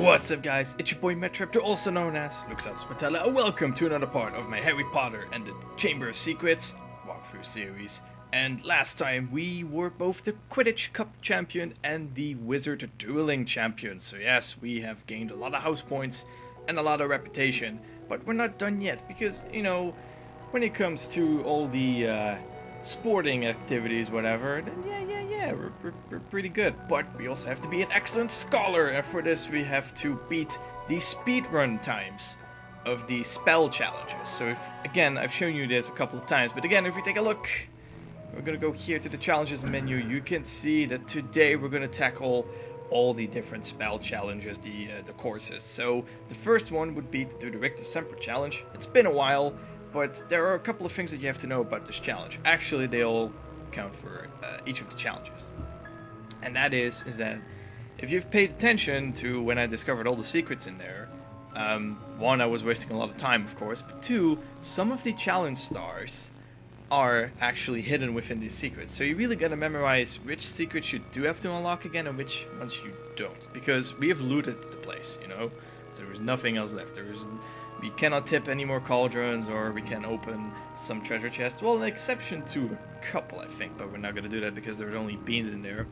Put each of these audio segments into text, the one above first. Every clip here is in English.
What's up guys, it's your boy Metraptor, also known as Rictusempra, and welcome to another part of my Harry Potter and the Chamber of Secrets walkthrough series. And last time we were both the Quidditch Cup champion and the Wizard Dueling champion. So yes, we have gained a lot of house points and a lot of reputation, but we're not done yet because, you know, when it comes to all the sporting activities, whatever, then yeah, we're pretty good. But we also have to be an excellent scholar, and for this we have to beat the speedrun times of the spell challenges. So if, again, I've shown you this a couple of times, but again, if we take a look, we're gonna go here to the challenges menu. You can see that today we're gonna tackle all the different spell challenges, the courses. So the first one would be to do the Rictusempra challenge. It's been a while, but there are a couple of things that you have to know about this challenge. Actually, they all count for each of the challenges. And that is that if you've paid attention to when I discovered all the secrets in there, one, I was wasting a lot of time, of course, but two, some of the challenge stars are actually hidden within these secrets. So you really gotta memorize which secrets you do have to unlock again and which ones you don't. Because we have looted the place, you know? So there's nothing else left. We cannot tip any more cauldrons, or we can open some treasure chests. Well, an exception to a couple, I think, but we're not gonna do that because there's only beans in there.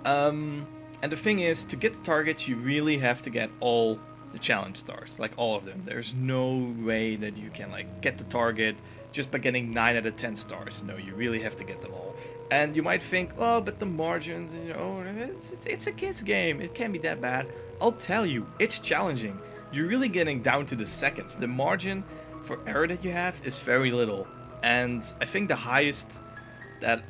And the thing is, to get the targets, you really have to get all the challenge stars, like all of them. There's no way that you can like get the target just by getting 9 out of 10 stars. No, you really have to get them all. And you might think, oh, but the margins, you know, it's a kid's game. It can't be that bad. I'll tell you, it's challenging. You're really getting down to the seconds. The margin for error that you have is very little. And I think the highest that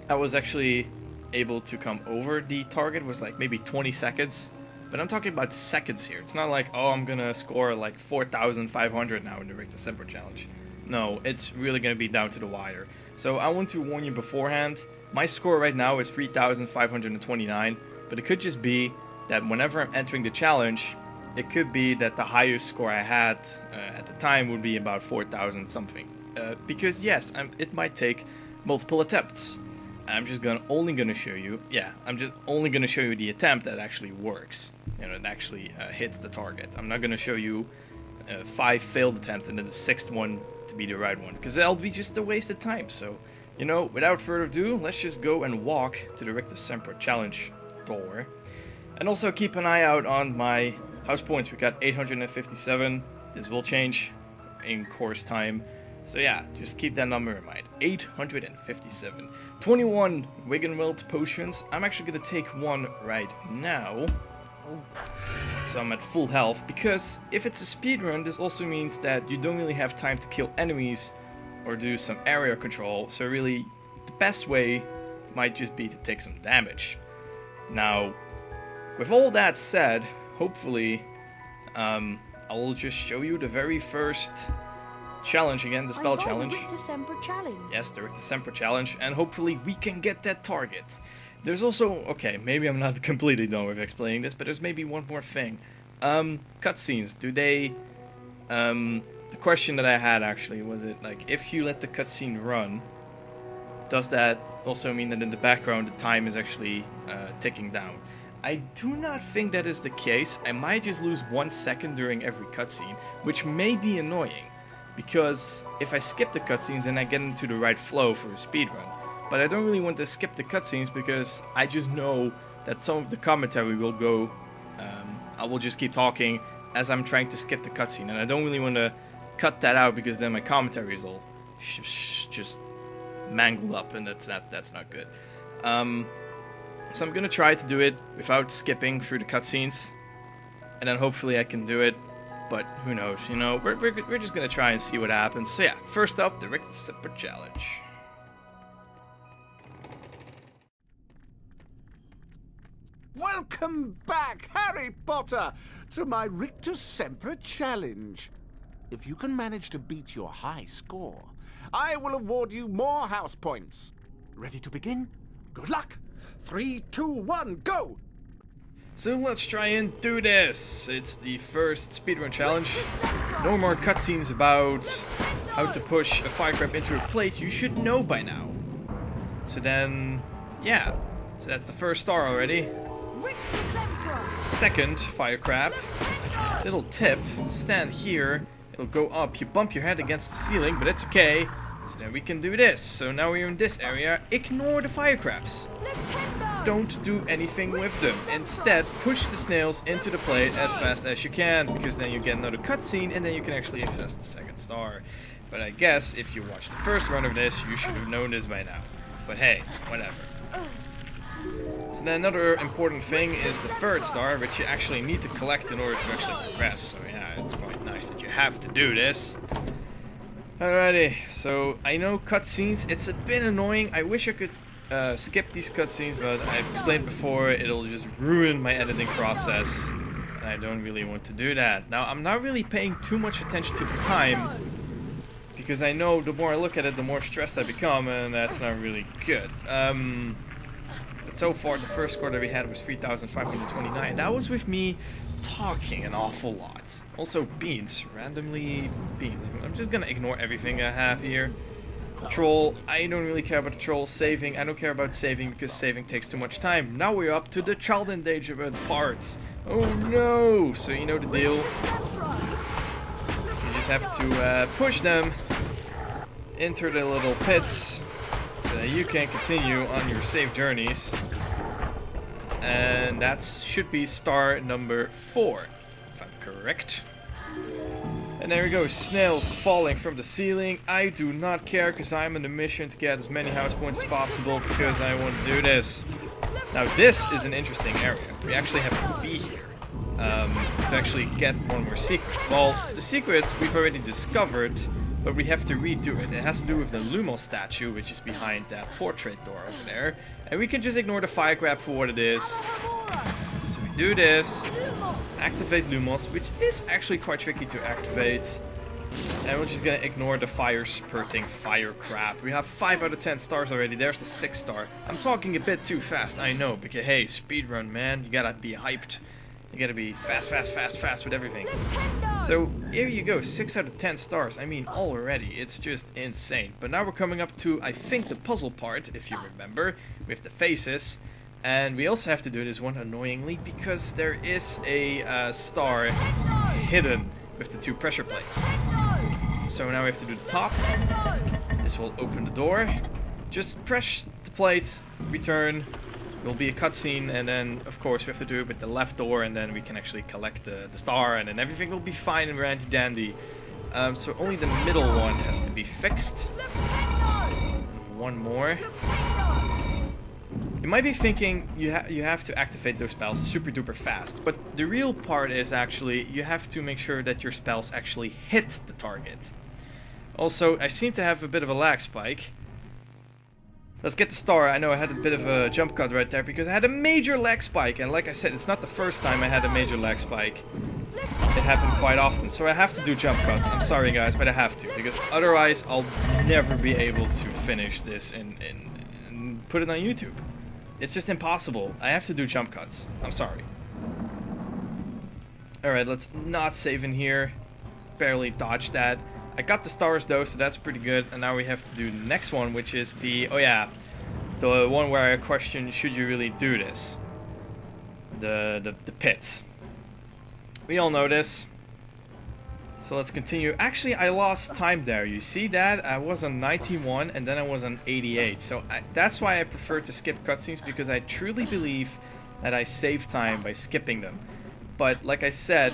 I was actually able to come over the target was like maybe 20 seconds. But I'm talking about seconds here. It's not like, oh, I'm gonna score like 4,500 now in the Rictusempra challenge. No, it's really gonna be down to the wire. So I want to warn you beforehand. My score right now is 3,529, but it could just be that whenever I'm entering the challenge, it could be that the highest score I had at the time would be about 4,000 something. Because yes, it might take multiple attempts. I'm just only gonna show you the attempt that actually works. You know, it actually hits the target. I'm not gonna show you 5 failed attempts and then the 6th one to be the right one, because that'll be just a waste of time. So, you know, without further ado, let's just go and walk to the Rictusempra challenge door. And also keep an eye out on my house points. We got 857. This will change in course time. So yeah, just keep that number in mind. 857. 21 Wiggenweld potions. I'm actually gonna take one right now. So I'm at full health, because if it's a speedrun, this also means that you don't really have time to kill enemies or do some area control. So really, the best way might just be to take some damage. Now, with all that said, hopefully, I will just show you the very first challenge again, the spell challenge. The Rictusempra challenge. Yes, the Rictusempra challenge, and hopefully we can get that target. There's also, okay, maybe I'm not completely done with explaining this, but there's maybe one more thing. Cutscenes, do they, the question that I had actually was, it like, if you let the cutscene run, does that also mean that in the background the time is actually ticking down? I do not think that is the case. I might just lose 1 second during every cutscene, which may be annoying, because if I skip the cutscenes then I get into the right flow for a speedrun. But I don't really want to skip the cutscenes because I just know that some of the commentary will go, I will just keep talking as I'm trying to skip the cutscene, and I don't really want to cut that out because then my commentary is all just mangled up, and that's not good. So I'm gonna try to do it without skipping through the cutscenes, and then hopefully I can do it. But who knows? You know, we're just gonna try and see what happens. So yeah, first up, the Rictusempra challenge. Welcome back, Harry Potter, to my Rictusempra challenge. If you can manage to beat your high score, I will award you more house points. Ready to begin? Good luck! 3, 2, 1, go! So let's try and do this. It's the first speedrun challenge. No more cutscenes about how to push a fire crab into a plate. You should know by now. So then, yeah. So that's the first star already. Rictusempra second fire crab. Little tip, stand here, it'll go up. You bump your head against the ceiling, but it's okay. So now we can do this. So now we're in this area. Ignore the fire crabs. Don't do anything with them. Instead, push the snails into the plate as fast as you can, because then you get another cutscene and then you can actually access the second star. But I guess if you watched the first run of this, you should have known this by now. But hey, whatever. So then another important thing is the third star, which you actually need to collect in order to actually progress. So yeah, it's quite nice that you have to do this. Alrighty, so I know cutscenes, it's a bit annoying. I wish I could skip these cutscenes, but I've explained before, it'll just ruin my editing process. And I don't really want to do that. Now, I'm not really paying too much attention to the time, because I know the more I look at it, the more stressed I become, and that's not really good. But so far, the first score that we had was 3,529. That was with me talking an awful lot. Also, beans. Randomly beans. I'm just gonna ignore everything I have here. Troll. I don't really care about the troll. Saving. I don't care about saving because saving takes too much time. Now we're up to the child endangerment parts. Oh no! So you know the deal. You just have to push them into the little pits so that you can continue on your safe journeys. And that should be star number 4, if I'm correct. And there we go, snails falling from the ceiling. I do not care, because I'm on a mission to get as many house points as possible, because I want to do this. Now this is an interesting area. We actually have to be here to actually get one more secret. Well, the secret we've already discovered, but we have to redo it. It has to do with the Lumos statue, which is behind that portrait door over there. And we can just ignore the fire grab for what it is. So we do this, activate Lumos, which is actually quite tricky to activate. And we're just gonna ignore the fire spurting fire crab. We have 5 out of 10 stars already. There's the 6th star. I'm talking a bit too fast, I know, because hey, speedrun, man, you gotta be hyped. You gotta be fast with everything. So here you go, 6 out of 10 stars. I mean, already, it's just insane. But now we're coming up to, I think, the puzzle part, if you remember, with the faces. And we also have to do this one annoyingly, because there is a star hidden with the 2 pressure plates. So now we have to do the top. This will open the door. Just press the plate, return. Will be a cutscene, and then of course we have to do it with the left door, and then we can actually collect the star, and then everything will be fine and randy dandy. So only the middle one has to be fixed. One more. You might be thinking you have to activate those spells super duper fast, but the real part is actually you have to make sure that your spells actually hit the target. Also, I seem to have a bit of a lag spike. Let's get the star. I know I had a bit of a jump cut right there because I had a major lag spike, and like I said, it's not the first time I had a major lag spike. It happened quite often, so I have to do jump cuts. I'm sorry guys, but I have to, because otherwise I'll never be able to finish this and put it on YouTube. It's just impossible. I have to do jump cuts. I'm sorry. Alright, let's not save in here. Barely dodged that. I got the stars though, so that's pretty good. And now we have to do the next one, which is the... Oh yeah. The one where I question, should you really do this? The pit. We all know this. So let's continue. Actually, I lost time there. You see that? I was on 91 and then I was on 88. So that's why I prefer to skip cutscenes, because I truly believe that I save time by skipping them. But like I said,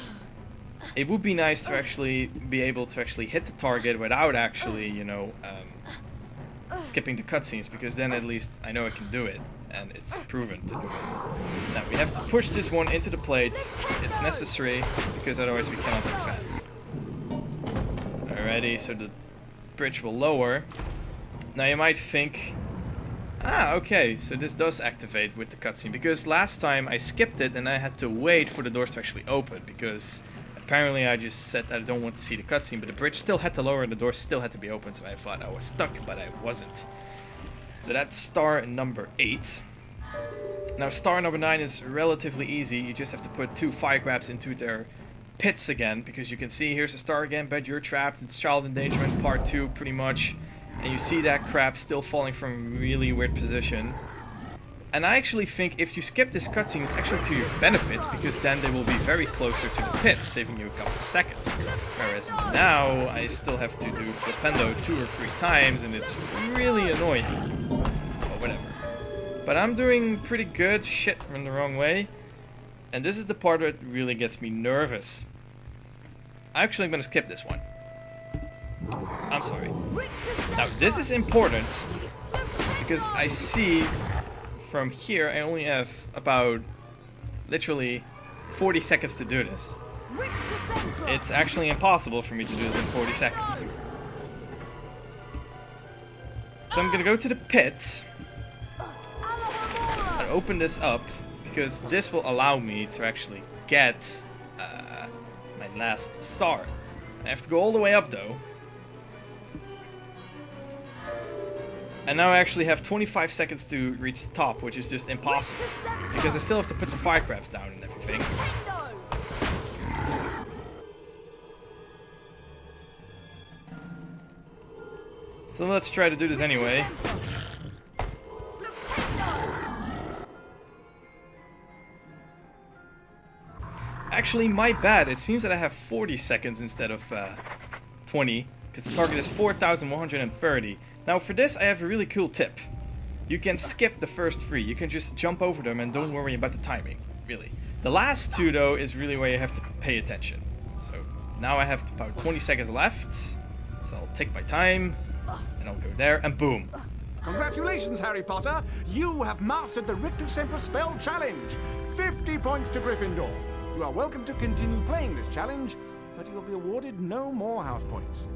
it would be nice to actually be able to actually hit the target without actually, you know, skipping the cutscenes, because then at least I know I can do it, and it's proven to do it. Now we have to push this one into the plates. It's necessary, because otherwise we cannot advance. Alrighty, so the bridge will lower. Now you might think, okay, so this does activate with the cutscene, because last time I skipped it and I had to wait for the doors to actually open, because apparently I just said that I don't want to see the cutscene, but the bridge still had to lower and the door still had to be open, so I thought I was stuck, but I wasn't. So that's star number 8. Now star number 9 is relatively easy. You just have to put 2 fire crabs into their pits again, because you can see here's a star again, but you're trapped. It's child endangerment part 2 pretty much. And you see that crab still falling from a really weird position. And I actually think if you skip this cutscene, it's actually to your benefit, because then they will be very closer to the pits, saving you a couple of seconds. Whereas now, I still have to do Flipendo 2 or 3 times, and it's really annoying. But whatever. But I'm doing pretty good. Shit, I'm in the wrong way. And this is the part that really gets me nervous. Actually, I'm gonna skip this one. I'm sorry. Now, this is important, because I see from here I only have about literally 40 seconds to do this. It's actually impossible for me to do this in 40 seconds. So I'm gonna go to the pits and open this up, because this will allow me to actually get my last star. I have to go all the way up though. And now I actually have 25 seconds to reach the top, which is just impossible. Because I still have to put the fire crabs down and everything. So let's try to do this anyway. Actually, my bad. It seems that I have 40 seconds instead of 20. Because the target is 4,130. Now for this I have a really cool tip. You can skip the first 3, you can just jump over them and don't worry about the timing, really. The last 2 though is really where you have to pay attention. So now I have about 20 seconds left, so I'll take my time, and I'll go there, and boom. Congratulations, Harry Potter! You have mastered the Rictusempra Spell Challenge! 50 points to Gryffindor! You are welcome to continue playing this challenge, but you'll be awarded no more house points.